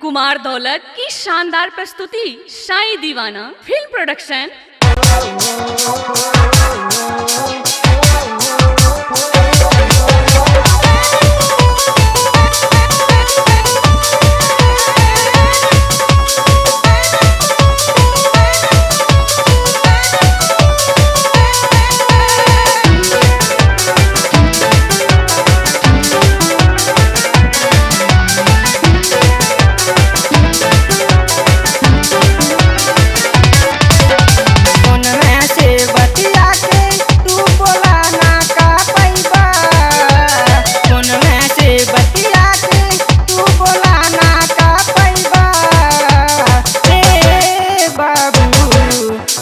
कुमार दौलत की शानदार प्रस्तुति शाही दीवाना फिल्म प्रोडक्शन।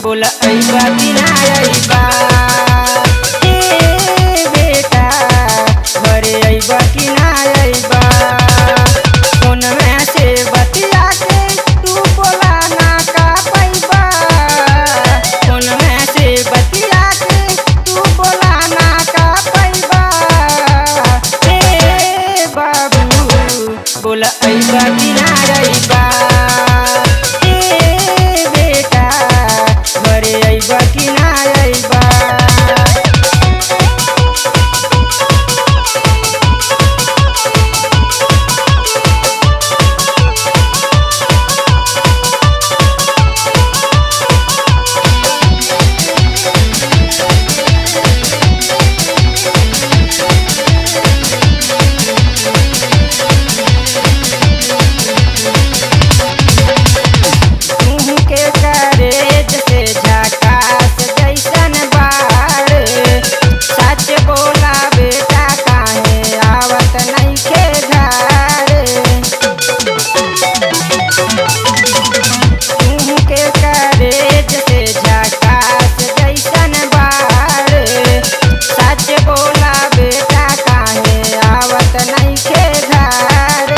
बोला अइबा कि ना अइबा, ए बेटा घरे अइबा कि ना अइबा। फोन में से बतिया के तू बोला ना का पैबा, फोन में से बतिया के तू बोला ना का पैबा। ए बाबू बोला अइबा कि ना अइबा, घरे अइबा कि ना अइबा। के करेज से झकास जैसन बाड़, सच बोला बेटा काहे आवत नइखे घर। के करेज से झकास जैसन बाड़, सच बोला बेटा काहे आवत नइखे घर।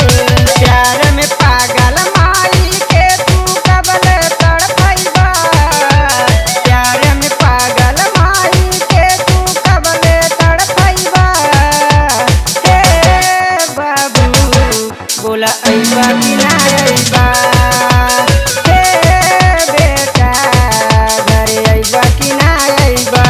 प्यार में पागल माई के तू कबल तड़पैबा, प्यार में पागल माई के तू कबले तड़पैबा। हे बाबू बोला अइबा कि ना अइबा, हे बेटा घरे अइबा कि ना अइबा।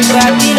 अइबा कि